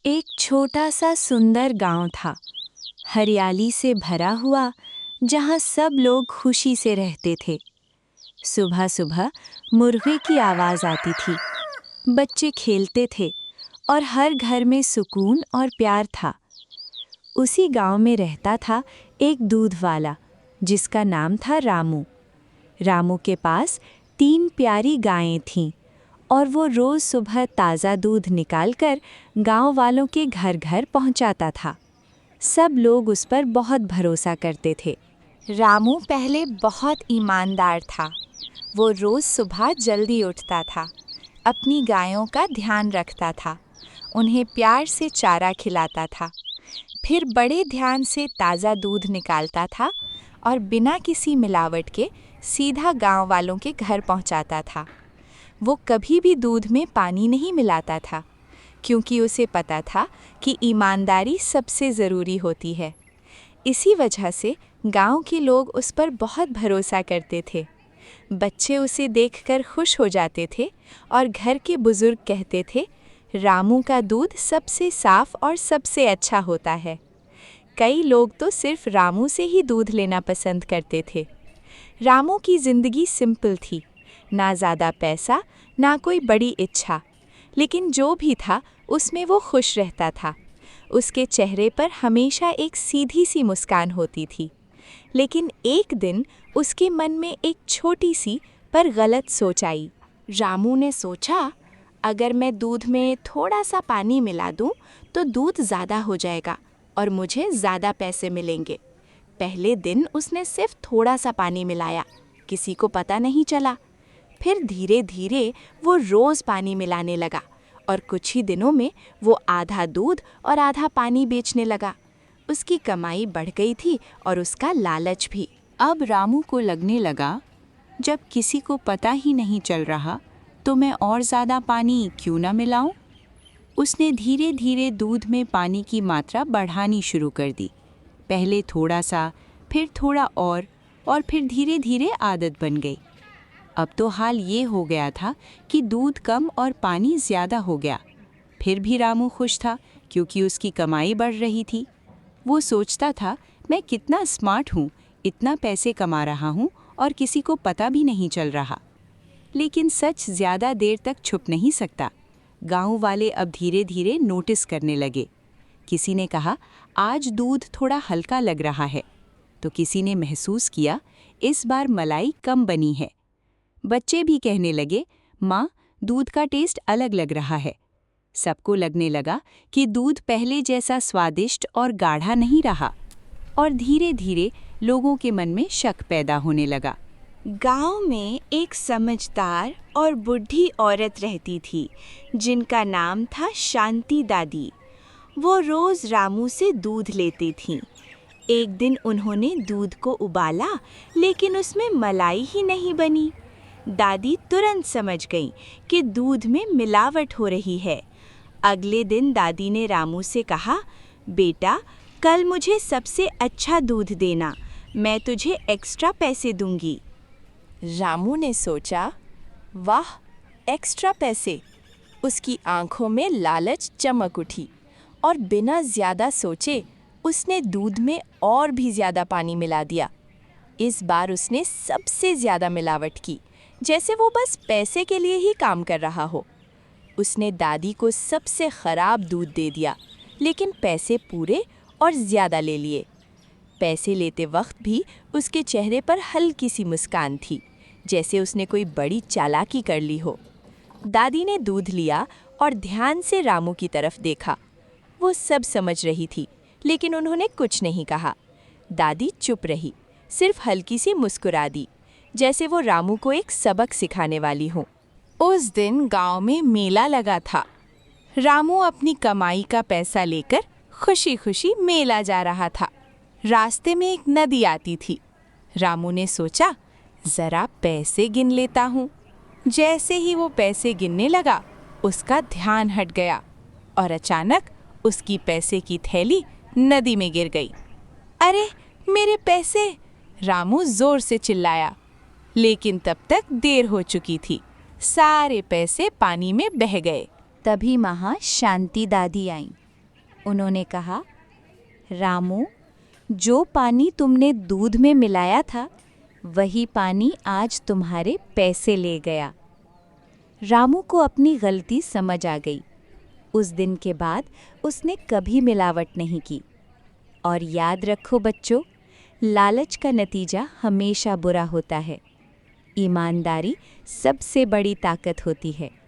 एक छोटा सा सुंदर गांव था, हरियाली से भरा हुआ, जहां सब लोग खुशी से रहते थे। सुबह सुबह मुर्गे की आवाज आती थी, बच्चे खेलते थे और हर घर में सुकून और प्यार था। उसी गांव में रहता था एक दूध वाला, जिसका नाम था रामू। रामू के पास 3 प्यारी गायें थीं और वो रोज सुबह ताज़ा दूध निकालकर गांव वालों के घर घर पहुंचाता था। सब लोग उस पर बहुत भरोसा करते थे। रामू पहले बहुत ईमानदार था। वो रोज सुबह जल्दी उठता था, अपनी गायों का ध्यान रखता था, उन्हें प्यार से चारा खिलाता था, फिर बड़े ध्यान से ताज़ा दूध निकालता था और बिना किसी मिलावट के सीधा गांव वालों के घर पहुंचाता था। वो कभी भी दूध में पानी नहीं मिलाता था, क्योंकि उसे पता था कि ईमानदारी सबसे ज़रूरी होती है। इसी वजह से गांव के लोग उस पर बहुत भरोसा करते थे। बच्चे उसे देखकर खुश हो जाते थे और घर के बुजुर्ग कहते थे, रामू का दूध सबसे साफ और सबसे अच्छा होता है। कई लोग तो सिर्फ रामू से ही दूध लेना पसंद करते थे। रामू की ज़िंदगी सिंपल थी, ना ज़्यादा पैसा, ना कोई बड़ी इच्छा, लेकिन जो भी था उसमें वो खुश रहता था। उसके चेहरे पर हमेशा एक सीधी सी मुस्कान होती थी। लेकिन एक दिन उसके मन में एक छोटी सी पर गलत सोच आई। रामू ने सोचा, अगर मैं दूध में थोड़ा सा पानी मिला दूं, तो दूध ज़्यादा हो जाएगा और मुझे ज़्यादा पैसे मिलेंगे। पहले दिन उसने सिर्फ थोड़ा सा पानी मिलाया, किसी को पता नहीं चला। फिर धीरे धीरे वो रोज़ पानी मिलाने लगा और कुछ ही दिनों में वो आधा दूध और आधा पानी बेचने लगा। उसकी कमाई बढ़ गई थी और उसका लालच भी। अब रामू को लगने लगा, जब किसी को पता ही नहीं चल रहा तो मैं और ज़्यादा पानी क्यों ना मिलाऊं? उसने धीरे धीरे दूध में पानी की मात्रा बढ़ानी शुरू कर दी। पहले थोड़ा सा, फिर थोड़ा और फिर धीरे धीरे आदत बन गई। अब तो हाल ये हो गया था कि दूध कम और पानी ज़्यादा हो गया। फिर भी रामू खुश था, क्योंकि उसकी कमाई बढ़ रही थी। वो सोचता था, मैं कितना स्मार्ट हूँ, इतना पैसे कमा रहा हूँ और किसी को पता भी नहीं चल रहा। लेकिन सच ज़्यादा देर तक छुप नहीं सकता। गांव वाले अब धीरे धीरे नोटिस करने लगे। किसी ने कहा, आज दूध थोड़ा हल्का लग रहा है, तो किसी ने महसूस किया, इस बार मलाई कम बनी है। बच्चे भी कहने लगे, माँ, दूध का टेस्ट अलग लग रहा है। सबको लगने लगा कि दूध पहले जैसा स्वादिष्ट और गाढ़ा नहीं रहा, और धीरे धीरे लोगों के मन में शक पैदा होने लगा। गांव में एक समझदार और बूढ़ी औरत रहती थी, जिनका नाम था शांति दादी। वो रोज रामू से दूध लेती थीं। एक दिन उन्होंने दूध को उबाला, लेकिन उसमें मलाई ही नहीं बनी। दादी तुरंत समझ गई कि दूध में मिलावट हो रही है। अगले दिन दादी ने रामू से कहा, बेटा, कल मुझे सबसे अच्छा दूध देना, मैं तुझे एक्स्ट्रा पैसे दूंगी। रामू ने सोचा, वाह, एक्स्ट्रा पैसे! उसकी आंखों में लालच चमक उठी और बिना ज़्यादा सोचे उसने दूध में और भी ज़्यादा पानी मिला दिया। इस बार उसने सबसे ज़्यादा मिलावट की, जैसे वो बस पैसे के लिए ही काम कर रहा हो। उसने दादी को सबसे ख़राब दूध दे दिया, लेकिन पैसे पूरे और ज़्यादा ले लिए। पैसे लेते वक्त भी उसके चेहरे पर हल्की सी मुस्कान थी, जैसे उसने कोई बड़ी चालाकी कर ली हो। दादी ने दूध लिया और ध्यान से रामू की तरफ देखा। वो सब समझ रही थी, लेकिन उन्होंने कुछ नहीं कहा। दादी चुप रही, सिर्फ हल्की सी मुस्कुरा दी, जैसे वो रामू को एक सबक सिखाने वाली हो। उस दिन गांव में मेला लगा था। रामू अपनी कमाई का पैसा लेकर खुशी खुशी मेला जा रहा था। रास्ते में एक नदी आती थी। रामू ने सोचा, ज़रा पैसे गिन लेता हूँ। जैसे ही वो पैसे गिनने लगा, उसका ध्यान हट गया और अचानक उसकी पैसे की थैली नदी में गिर गई। अरे, मेरे पैसे! रामू जोर से चिल्लाया, लेकिन तब तक देर हो चुकी थी। सारे पैसे पानी में बह गए। तभी वहाँ शांति दादी आईं। उन्होंने कहा, रामू, जो पानी तुमने दूध में मिलाया था, वही पानी आज तुम्हारे पैसे ले गया। रामू को अपनी गलती समझ आ गई। उस दिन के बाद उसने कभी मिलावट नहीं की। और याद रखो बच्चों, लालच का नतीजा हमेशा बुरा होता है। ईमानदारी सबसे बड़ी ताकत होती है।